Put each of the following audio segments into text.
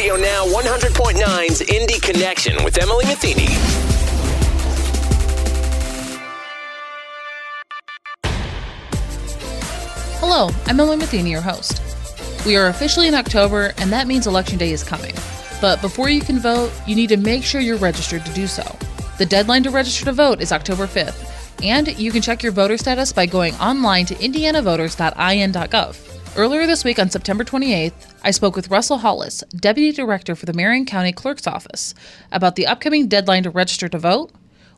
Radio Now 100.9's Indy Connection with Emily Metheny. Hello, I'm Emily Metheny, your host. We are officially in October, and that means Election Day is coming. But before you can vote, you need to make sure you're registered to do so. The deadline to register to vote is October 5th, and you can check your voter status by going online to indianavotes.in.gov. Earlier this week on September 28th, I spoke with Russell Hollis, Deputy Director for the Marion County Clerk's Office, about the upcoming deadline to register to vote,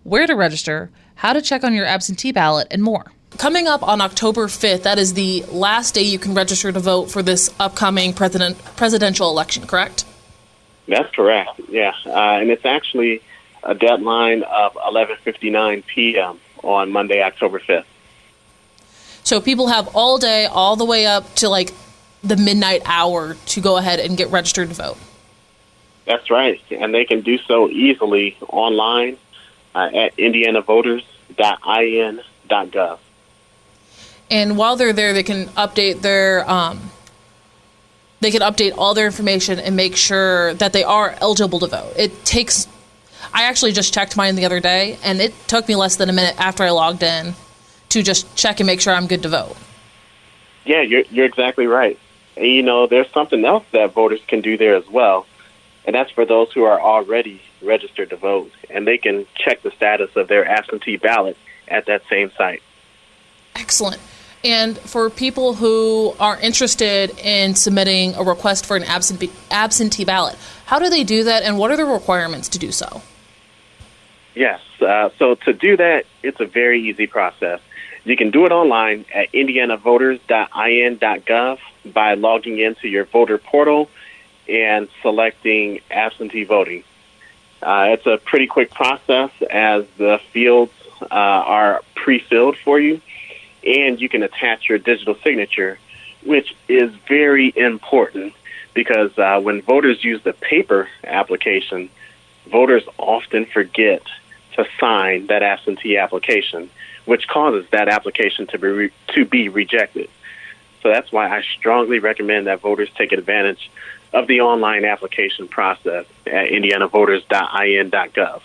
where to register, how to check on your absentee ballot, and more. Coming up on October 5th, that is the last day you can register to vote for this upcoming presidential election, correct? That's correct, yeah. And it's actually a deadline of 11:59 p.m. on Monday, October 5th. So people have all day, all the way up to like the midnight hour to go ahead and get registered to vote. That's right, and they can do so easily online at indianavoters.in.gov. And while they're there, they can update their all their information and make sure that they are eligible to vote. I actually just checked mine the other day, and it took me less than a minute after I logged in to just check and make sure I'm good to vote. Yeah, you're exactly right. And, you know, there's something else that voters can do there as well, and that's for those who are already registered to vote, and they can check the status of their absentee ballot at that same site. Excellent. And for people who are interested in submitting a request for an absentee ballot, how do they do that, and what are the requirements to do so? Yes. So to do that, it's a very easy process. You can do it online at indianavoters.in.gov by logging into your voter portal and selecting absentee voting. It's a pretty quick process as the fields are pre-filled for you, and you can attach your digital signature, which is very important because when voters use the paper application, voters often forget to sign that absentee application, which causes that application to be rejected. So that's why I strongly recommend that voters take advantage of the online application process at indianavoters.in.gov.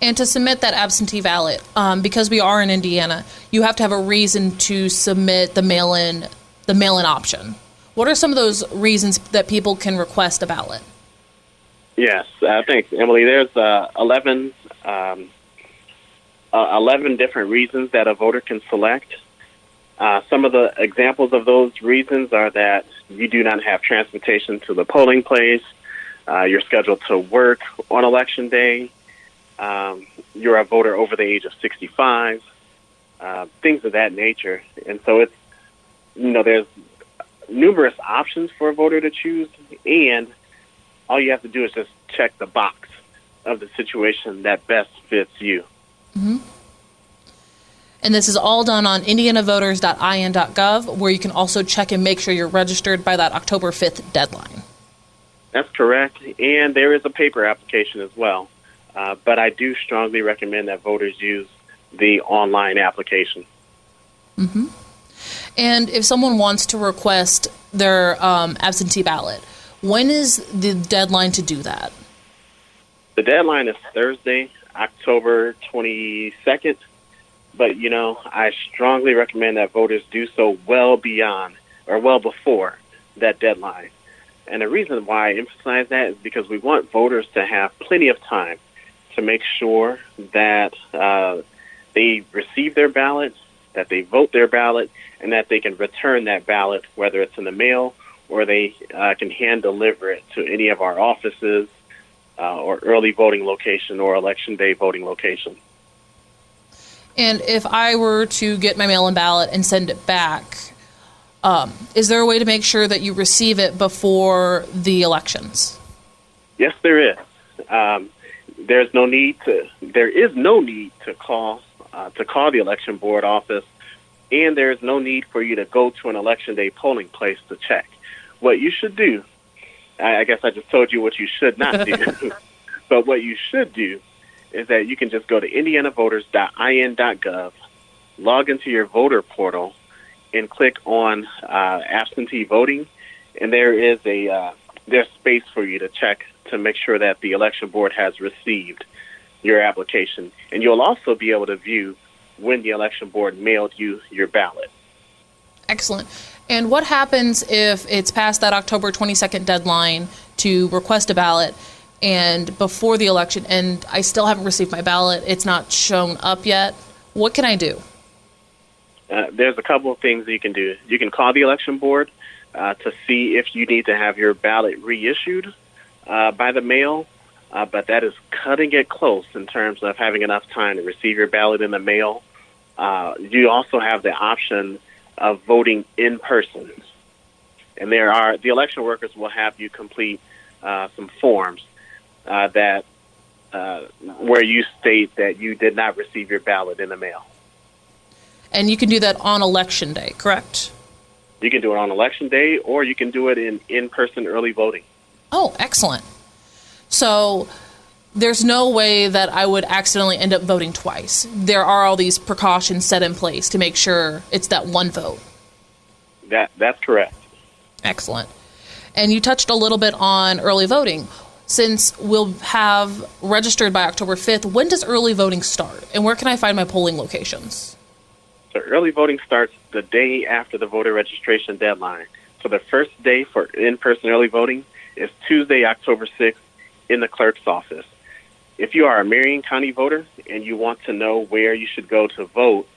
And to submit that absentee ballot, because we are in Indiana, you have to have a reason to submit the mail-in option. What are some of those reasons that people can request a ballot? Yes, thanks, Emily. There's 11 different reasons that a voter can select. Some of the examples of those reasons are that you do not have transportation to the polling place, you're scheduled to work on Election Day, you're a voter over the age of 65, things of that nature. And so it's, there's numerous options for a voter to choose, and all you have to do is just check the box of the situation that best fits you. Mm-hmm. And this is all done on indianavoters.in.gov, where you can also check and make sure you're registered by that October 5th deadline. That's correct. And there is a paper application as well. But I do strongly recommend that voters use the online application. Mm-hmm. And if someone wants to request their absentee ballot, when is the deadline to do that? The deadline is Thursday, October 22nd. But, I strongly recommend that voters do so well before that deadline. And the reason why I emphasize that is because we want voters to have plenty of time to make sure that they receive their ballot, that they vote their ballot, and that they can return that ballot, whether it's in the mail or they can hand deliver it to any of our offices or early voting location or Election Day voting location. And if I were to get my mail-in ballot and send it back, is there a way to make sure that you receive it before the elections? Yes, there is. There is no need to call the election board office, and there is no need for you to go to an Election Day polling place to check. What you should do, I guess I just told you what you should not do, but what you should do is that you can just go to indianavoters.in.gov, log into your voter portal, and click on absentee voting, and there is a there's space for you to check to make sure that the election board has received your application. And you'll also be able to view when the election board mailed you your ballot. Excellent. And what happens if it's past that October 22nd deadline to request a ballot and before the election and I still haven't received my ballot, it's not shown up yet? What can I do? There's a couple of things that you can do. You can call the election board to see if you need to have your ballot reissued by the mail, but that is cutting it close in terms of having enough time to receive your ballot in the mail. You also have the option of voting in person. And the election workers will have you complete some forms that where you state that you did not receive your ballot in the mail. And you can do that on Election Day, correct? You can do it on Election Day, or you can do it in-person early voting. Oh, excellent. So there's no way that I would accidentally end up voting twice. There are all these precautions set in place to make sure it's that one vote. That's correct. Excellent. And you touched a little bit on early voting. Since we'll have registered by October 5th, when does early voting start? And where can I find my polling locations? So early voting starts the day after the voter registration deadline. So the first day for in-person early voting is Tuesday, October 6th in the clerk's office. If you are a Marion County voter and you want to know where you should go to vote,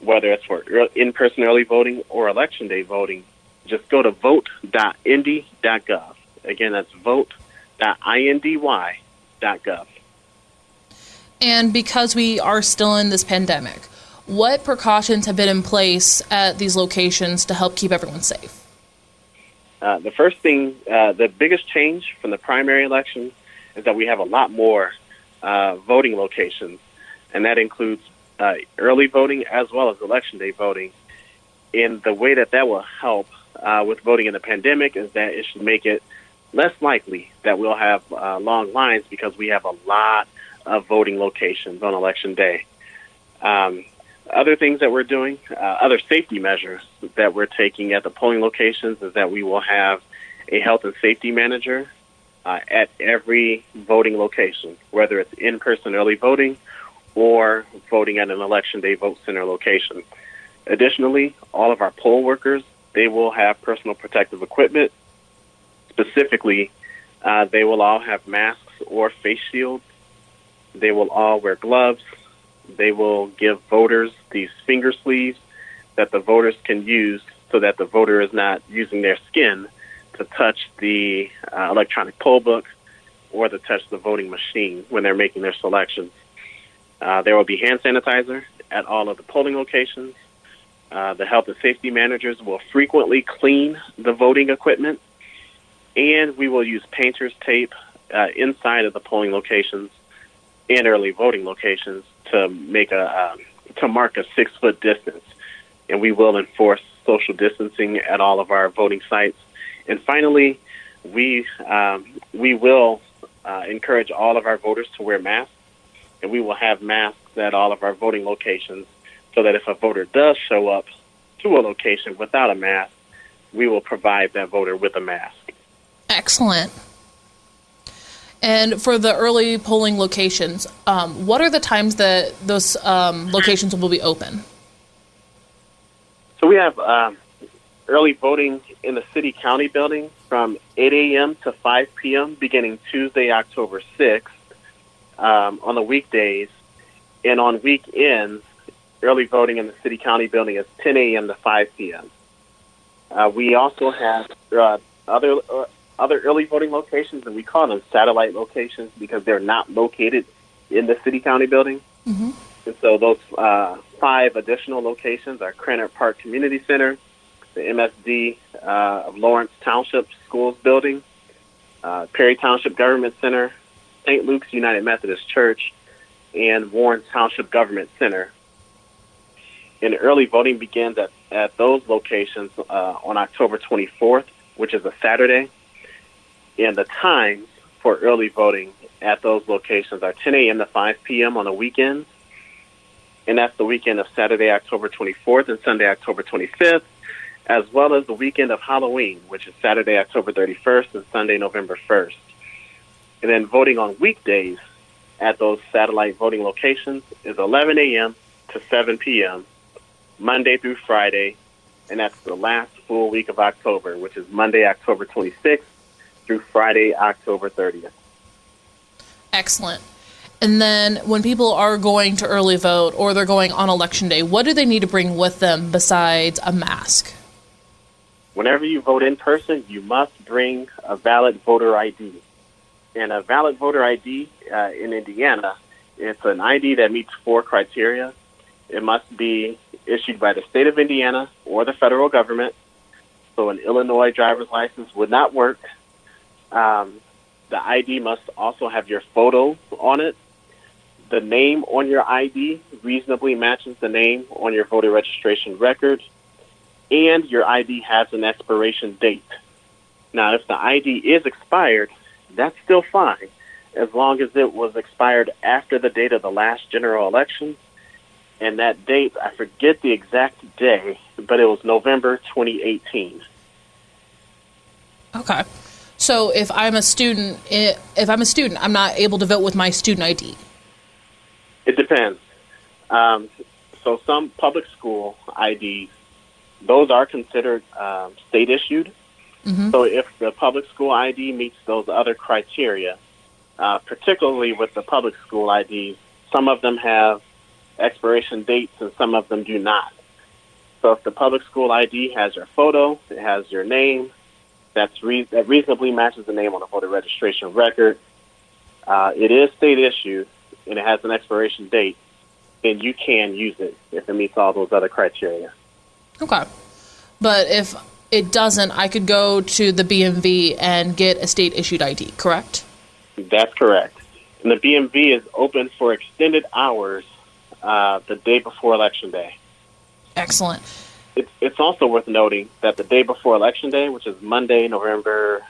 whether it's for in-person early voting or Election Day voting, just go to vote.indy.gov. Again, that's vote.indy.gov. And because we are still in this pandemic, what precautions have been in place at these locations to help keep everyone safe? The first thing, the biggest change from the primary election is that we have a lot more voting locations, and that includes early voting as well as Election Day voting. And the way that will help with voting in the pandemic is that it should make it less likely that we'll have long lines because we have a lot of voting locations on Election Day. Other things that we're doing, other safety measures that we're taking at the polling locations is that we will have a health and safety manager at every voting location, whether it's in-person early voting or voting at an Election Day vote center location. Additionally, all of our poll workers, they will have personal protective equipment. Specifically, they will all have masks or face shields. They will all wear gloves. They will give voters these finger sleeves that the voters can use so that the voter is not using their skin to touch the electronic poll book or to touch the voting machine when they're making their selections. There will be hand sanitizer at all of the polling locations. The health and safety managers will frequently clean the voting equipment, and we will use painter's tape inside of the polling locations and early voting locations to make to mark a 6-foot distance. And we will enforce social distancing at all of our voting sites. And finally, we will encourage all of our voters to wear masks, and we will have masks at all of our voting locations so that if a voter does show up to a location without a mask, we will provide that voter with a mask. Excellent. And for the early polling locations, what are the times that those locations will be open? So we have early voting in the city-county building from 8 a.m. to 5 p.m. beginning Tuesday, October 6th on the weekdays. And on weekends, early voting in the city-county building is 10 a.m. to 5 p.m. We also have other early voting locations, and we call them satellite locations because they're not located in the city-county building. Mm-hmm. And so those 5 additional locations are Cranard Park Community Center, the MSD of Lawrence Township Schools Building, Perry Township Government Center, St. Luke's United Methodist Church, and Warren Township Government Center. And early voting begins at those locations on October 24th, which is a Saturday. And the times for early voting at those locations are 10 a.m. to 5 p.m. on the weekends. And that's the weekend of Saturday, October 24th and Sunday, October 25th. as well as the weekend of Halloween, which is Saturday, October 31st and Sunday, November 1st. And then voting on weekdays at those satellite voting locations is 11 a.m. to 7 p.m., Monday through Friday, and that's the last full week of October, which is Monday, October 26th through Friday, October 30th. Excellent. And then when people are going to early vote or they're going on Election Day, what do they need to bring with them besides a mask? Whenever you vote in person, you must bring a valid voter ID. And a valid voter ID in Indiana, it's an ID that meets 4 criteria. It must be issued by the state of Indiana or the federal government. So an Illinois driver's license would not work. The ID must also have your photo on it. The name on your ID reasonably matches the name on your voter registration record, and your ID has an expiration date. Now, if the ID is expired, that's still fine, as long as it was expired after the date of the last general election. And that date, I forget the exact day, but it was November 2018. Okay. So if I'm a student, I'm not able to vote with my student ID. It depends. So some public school IDs, those are considered state issued. Mm-hmm. So if the public school ID meets those other criteria, particularly with the public school IDs, some of them have expiration dates and some of them do not. So if the public school ID has your photo, it has your name, that reasonably matches the name on the voter registration record, it is state issued, and it has an expiration date, then you can use it if it meets all those other criteria. Okay. But if it doesn't, I could go to the BMV and get a state-issued ID, correct? That's correct. And the BMV is open for extended hours the day before Election Day. Excellent. It's also worth noting that the day before Election Day, which is Monday, November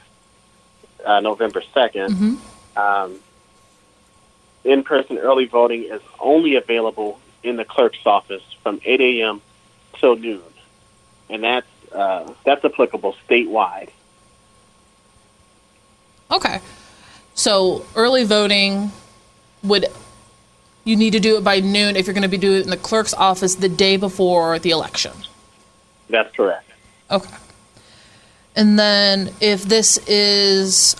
2nd, mm-hmm. In-person early voting is only available in the clerk's office from 8 a.m. till noon, and that's applicable statewide. Okay, so early voting you need to do it by noon if you're going to be doing it in the clerk's office the day before the election. That's correct. Okay, and then if this is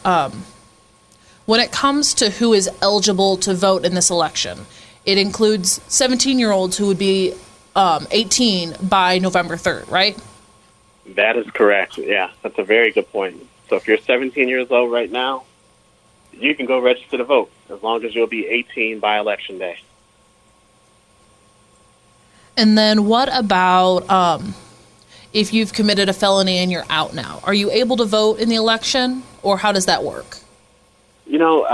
when it comes to who is eligible to vote in this election, it includes 17-year-olds who would be 18 by November 3rd, right? That is correct. Yeah, that's a very good point. So if you're 17 years old right now, you can go register to vote as long as you'll be 18 by Election Day. And then what about if you've committed a felony and you're out now? Are you able to vote in the election, or how does that work? You know,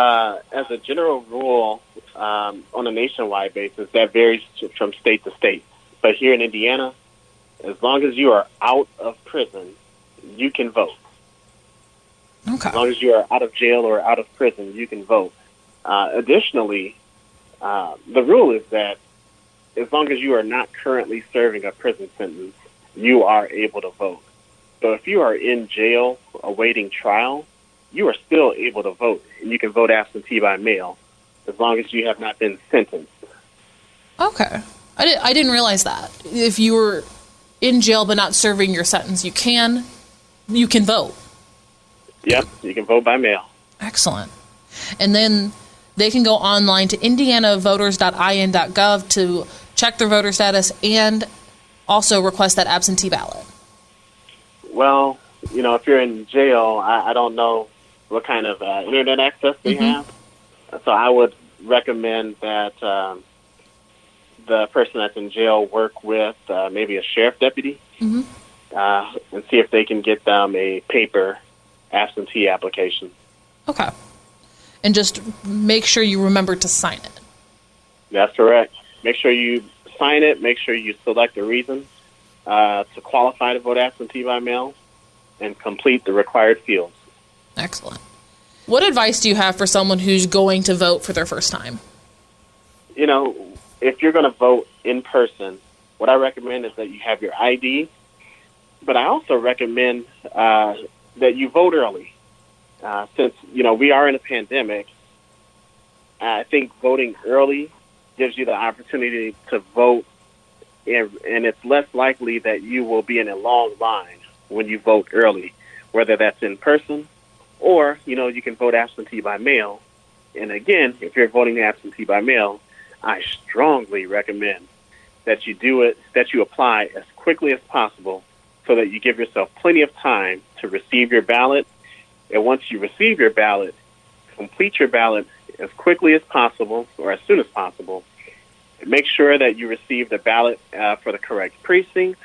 as a general rule, on a nationwide basis, that varies from state to state. But here in Indiana, as long as you are out of prison, you can vote. Okay. As long as you are out of jail or out of prison, you can vote. Additionally, the rule is that as long as you are not currently serving a prison sentence, you are able to vote. So if you are in jail awaiting trial, you are still able to vote, and you can vote absentee by mail as long as you have not been sentenced. Okay. I didn't realize that. If you were in jail but not serving your sentence, you can vote. Yep, you can vote by mail. Excellent. And then they can go online to indianavoters.in.gov to check their voter status and also request that absentee ballot. Well, you know, if you're in jail, I don't know what kind of internet access they have. So I would recommend that the person that's in jail work with maybe a sheriff deputy and see if they can get them a paper absentee application. Okay. And just make sure you remember to sign it. That's correct. Make sure you sign it. Make sure you select a reason to qualify to vote absentee by mail and complete the required fields. Excellent. What advice do you have for someone who's going to vote for their first time? You know, if you're going to vote in person, what I recommend is that you have your ID But I also recommend that you vote early. Since, we are in a pandemic, I think voting early gives you the opportunity to vote, and it's less likely that you will be in a long line when you vote early, whether that's in person or, you can vote absentee by mail. And again, if you're voting absentee by mail, I strongly recommend that you apply as quickly as possible so that you give yourself plenty of time to receive your ballot. And once you receive your ballot, complete your ballot as quickly as possible or as soon as possible. Make sure that you receive the ballot for the correct precinct,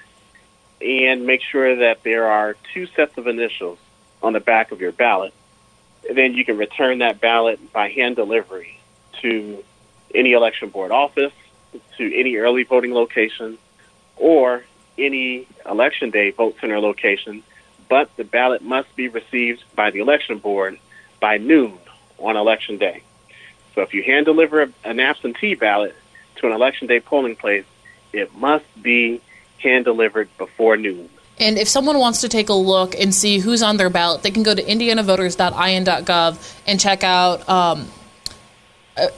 and make sure that there are 2 sets of initials on the back of your ballot. And then you can return that ballot by hand delivery to any election board office, to any early voting location, or any election day vote center location. But the ballot must be received by the election board by noon on election day. So if you hand deliver an absentee ballot to an election day polling place, it must be hand delivered before noon. And if someone wants to take a look and see who's on their ballot, they can go to indianavoters.in.gov and check out,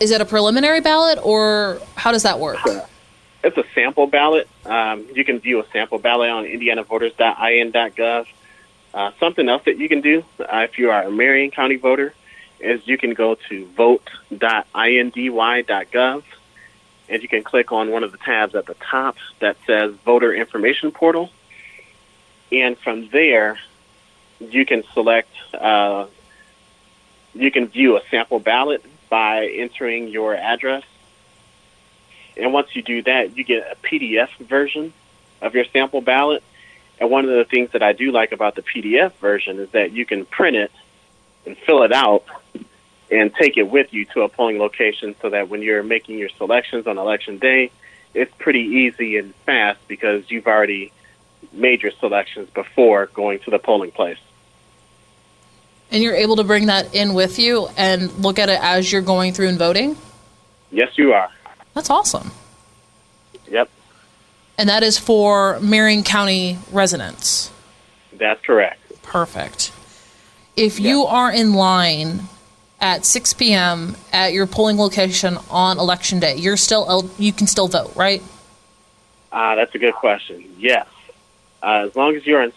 is it a preliminary ballot, or how does that work? It's a sample ballot. You can view a sample ballot on indianavoters.in.gov. Something else that you can do if you are a Marion County voter is you can go to vote.indy.gov, and you can click on one of the tabs at the top that says Voter Information Portal. And from there, you can select, you can view a sample ballot by entering your address. And once you do that, you get a PDF version of your sample ballot. And one of the things that I do like about the PDF version is that you can print it and fill it out and take it with you to a polling location, so that when you're making your selections on election day, it's pretty easy and fast because you've already made your selections before going to the polling place. And you're able to bring that in with you and look at it as you're going through and voting? Yes, you are. That's awesome. Yep. And that is for Marion County residents? That's correct. Perfect. If you are in line at 6 p.m. at your polling location on election day, you can still vote, right? That's a good question. Yes. As long as you're as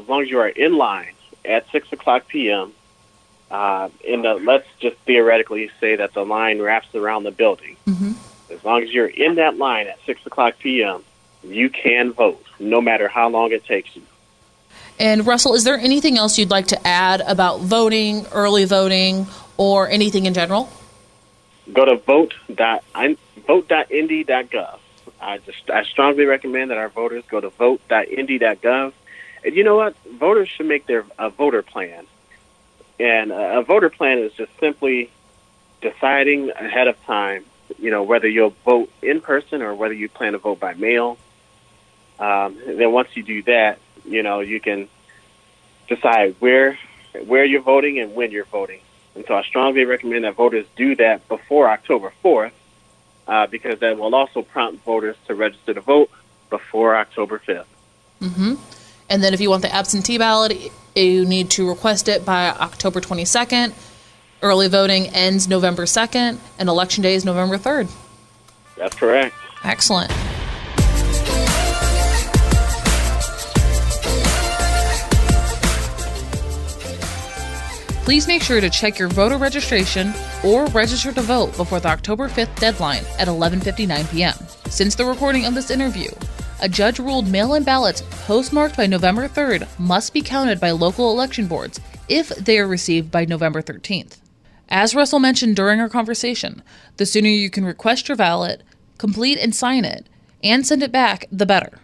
long as you are in line at 6:00 p.m., let's just theoretically say that the line wraps around the building. Mm-hmm. As long as you're in that line at 6:00 p.m., you can vote, no matter how long it takes you. And Russell, is there anything else you'd like to add about voting, early voting, or anything in general? Go to vote.indy.gov. I strongly recommend that our voters go to vote.indy.gov. And you know what? Voters should make a voter plan. And a voter plan is just simply deciding ahead of time, whether you'll vote in person or whether you plan to vote by mail. Then once you do that, you can decide where you're voting and when you're voting. And so I strongly recommend that voters do that before October 4th, because that will also prompt voters to register to vote before October 5th. Mm-hmm. And then if you want the absentee ballot, you need to request it by October 22nd. Early voting ends November 2nd, and Election Day is November 3rd. That's correct. Excellent. Please make sure to check your voter registration or register to vote before the October 5th deadline at 11:59 p.m. Since the recording of this interview, a judge ruled mail-in ballots postmarked by November 3rd must be counted by local election boards if they are received by November 13th. As Russell mentioned during our conversation, the sooner you can request your ballot, complete and sign it, and send it back, the better.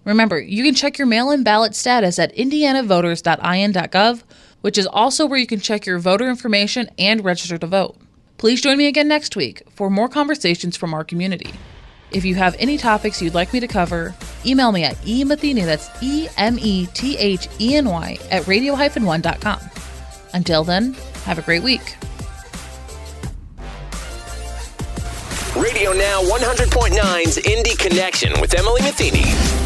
Remember, you can check your mail-in ballot status at indianavoters.in.gov, which is also where you can check your voter information and register to vote. Please join me again next week for more conversations from our community. If you have any topics you'd like me to cover, email me at emetheny, that's EMETHENY, at radio-1.com. Until then, have a great week. Radio Now 100.9's Indie Connection with Emily Metheny.